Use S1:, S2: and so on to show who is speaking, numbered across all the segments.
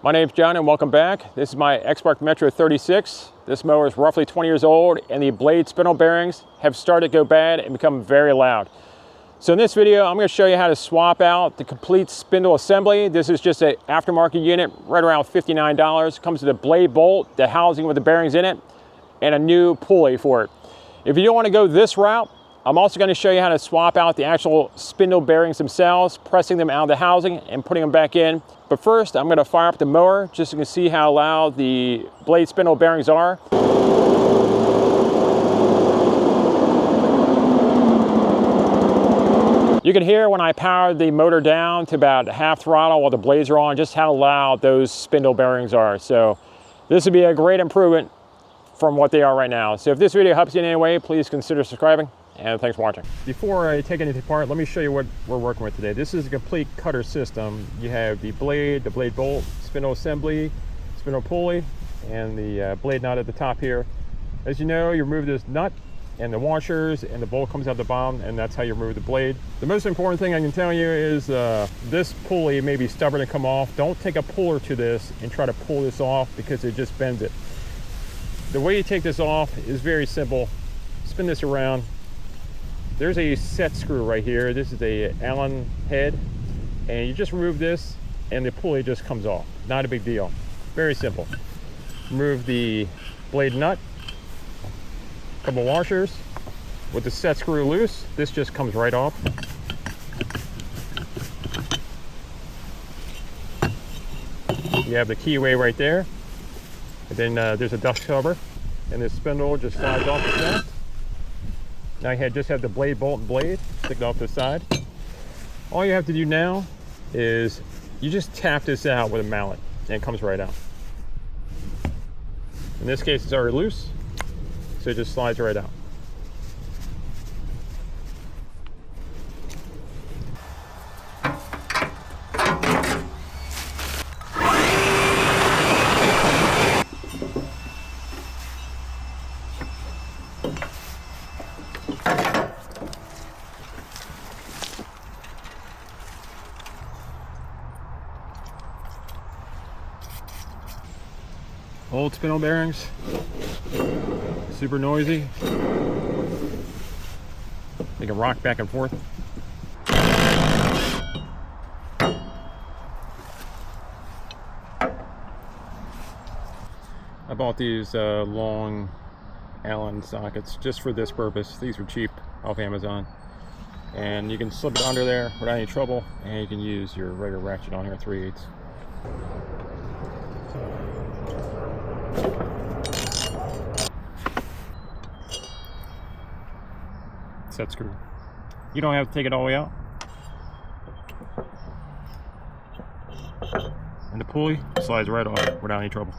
S1: My name's John and welcome back. This is my Exmark Metro 36. This mower is roughly 20 years old and the blade spindle bearings have started to go bad and become very loud. So in this video, I'm going to show you how to swap out the complete spindle assembly. This is just an aftermarket unit, right around $59. Comes with a blade bolt, the housing with the bearings in it, and a new pulley for it. If you don't want to go this route, I'm also going to show you how to swap out the actual spindle bearings themselves, pressing them out of the housing and putting them back in. But first, I'm going to fire up the mower just so you can see how loud the blade spindle bearings are. You can hear when I power the motor down to about half throttle while the blades are on, just how loud those spindle bearings are. So this would be a great improvement from what they are right now. So if this video helps you in any way, please consider subscribing. And thanks for watching. Before I take anything apart, let me show you what we're working with today. This is a complete cutter system. You have the blade bolt, spindle assembly, spindle pulley, and the blade nut at the top here. As you know, you remove this nut and the washers, and the bolt comes out the bottom, and that's how you remove the blade. The most important thing I can tell you is this pulley may be stubborn to come off. Don't take a puller to this and try to pull this off because it just bends it. The way you take this off is very simple. Spin this around. There's a set screw right here. This is a Allen head, and you just remove this and the pulley just comes off. Not a big deal. Very simple. Remove the blade nut, a couple washers. With the set screw loose, this just comes right off. You have the keyway right there, and then there's a dust cover, and this spindle just slides off the shaft. Now you just have the blade bolt and blade sticking off the side. All you have to do now is you just tap this out with a mallet and it comes right out. In this case, it's already loose, so it just slides right out. Old spindle bearings, super noisy. They can rock back and forth. I bought these long Allen sockets just for this purpose. These were cheap off Amazon. And you can slip it under there without any trouble, and you can use your regular ratchet on here, 3/8. Set screw. You don't have to take it all the way out. And the pulley slides right off without any trouble.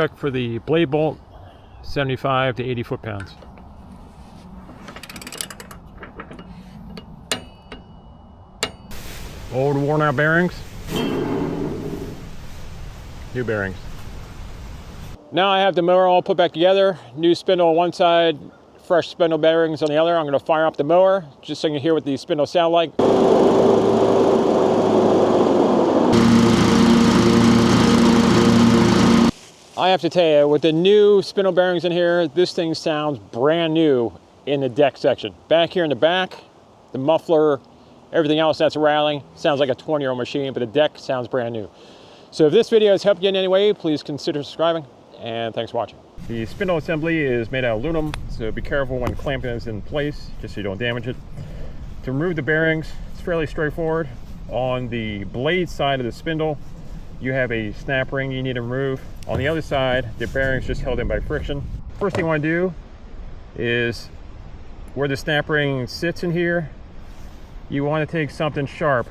S1: spec for the blade bolt, 75 to 80 foot-pounds. Old worn out bearings, new bearings. Now I have the mower all put back together, new spindle on one side, fresh spindle bearings on the other. I'm going to fire up the mower just so you can hear what the spindles sound like. I have to tell you, with the new spindle bearings in here, this thing sounds brand new in the deck section. Back here in the back, the muffler, everything else that's rattling sounds like a 20-year-old machine, but the deck sounds brand new. So if this video has helped you in any way, please consider subscribing, and thanks for watching. The spindle assembly is made out of aluminum, so be careful when clamping this in place, just so you don't damage it. To remove the bearings, it's fairly straightforward. On the blade side of the spindle, you have a snap ring you need to remove. On the other side, the bearing's just held in by friction. First thing you want to do is where the snap ring sits in here, you want to take something sharp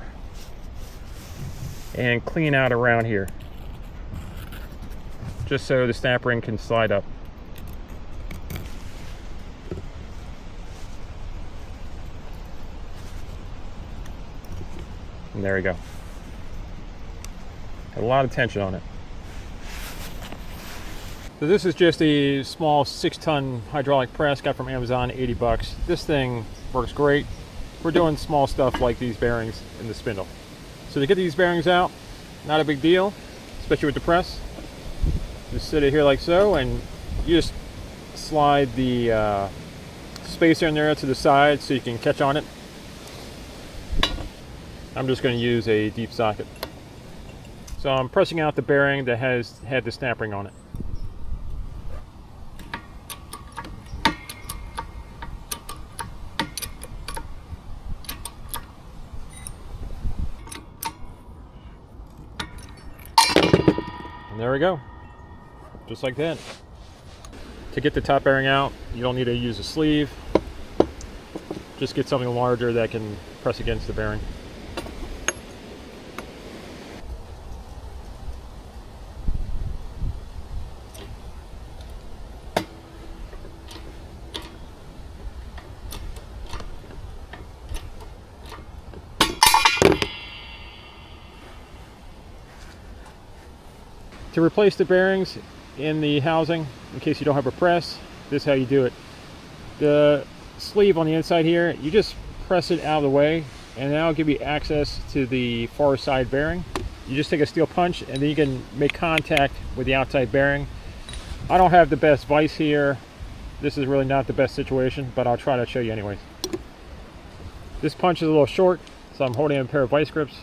S1: and clean out around here, just so the snap ring can slide up. And there we go. Had a lot of tension on it. So this is just a small 6-ton hydraulic press, got from Amazon, 80 bucks. This thing works great. We're doing small stuff like these bearings in the spindle. So to get these bearings out, not a big deal, especially with the press. Just sit it here like so, and you just slide the spacer in there to the side so you can catch on it. I'm just going to use a deep socket. So I'm pressing out the bearing that had the snap ring on it. And there we go, just like that. To get the top bearing out, you don't need to use a sleeve. Just get something larger that can press against the bearing. To replace the bearings in the housing, in case you don't have a press, this is how you do it. The sleeve on the inside here, you just press it out of the way, and that'll give you access to the far side bearing. You just take a steel punch, and then you can make contact with the outside bearing. I don't have the best vise here. This is really not the best situation, but I'll try to show you anyways. This punch is a little short, so I'm holding a pair of vice grips.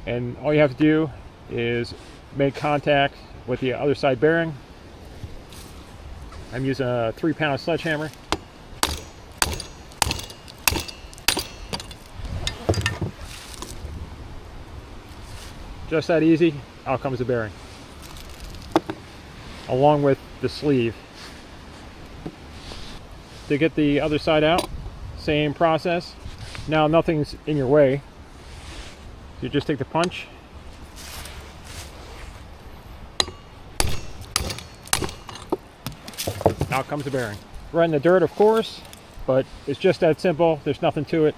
S1: And all you have to do is make contact with the other side bearing. I'm using a 3-pound sledgehammer. Just that easy, out comes the bearing, along with the sleeve. To get the other side out, same process. Now nothing's in your way. You just take the punch, out comes the bearing. Right in the dirt, of course, but it's just that simple. There's nothing to it.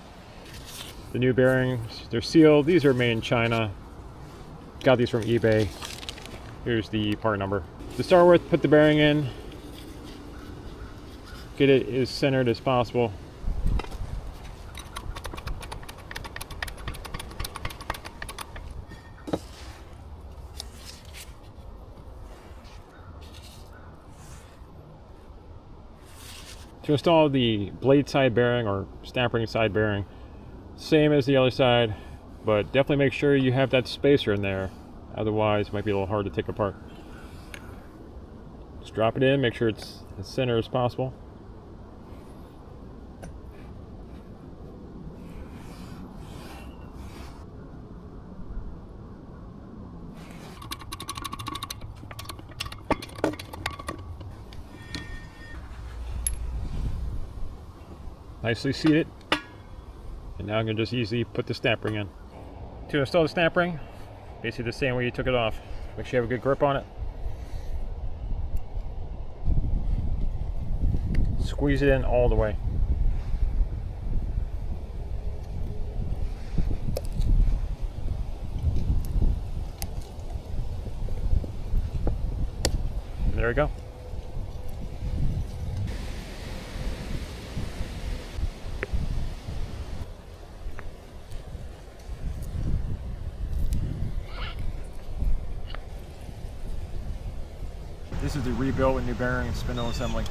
S1: The new bearings, they're sealed. These are made in China. Got these from eBay. Here's the part number. To start with, put the bearing in. Get it as centered as possible. To install the blade side bearing or snap ring side bearing, same as the other side, but definitely make sure you have that spacer in there. Otherwise, it might be a little hard to take apart. Just drop it in, make sure it's as center as possible. Nicely seated, and now I'm going to just easily put the snap ring in. To install the snap ring, basically the same way you took it off. Make sure you have a good grip on it. Squeeze it in all the way. There we go. This is the rebuilt with new bearing and spindle assembly.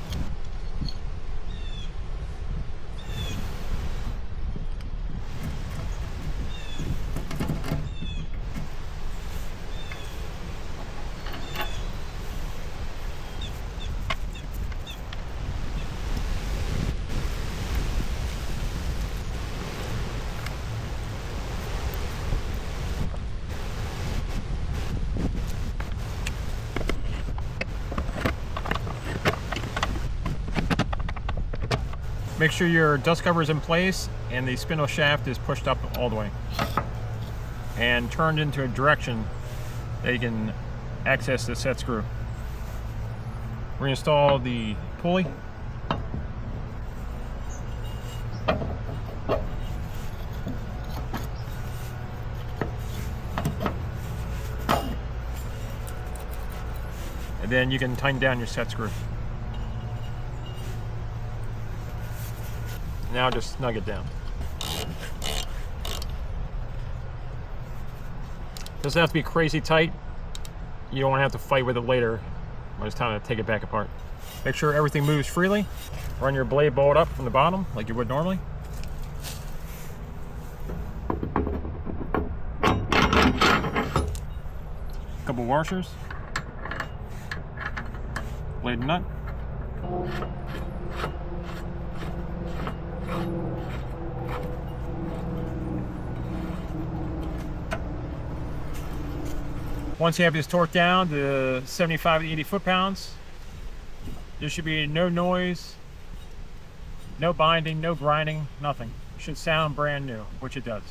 S1: Make sure your dust cover is in place and the spindle shaft is pushed up all the way and turned into a direction that you can access the set screw. Reinstall the pulley. And then you can tighten down your set screw. Now just snug it down. Doesn't have to be crazy tight. You don't want to have to fight with it later when it's time to take it back apart. Make sure everything moves freely. Run your blade bolt up from the bottom like you would normally. Couple washers. Blade and nut. Once you have this torque down to 75 to 80 foot-pounds, there should be no noise, no binding, no grinding, nothing. It should sound brand new, which it does.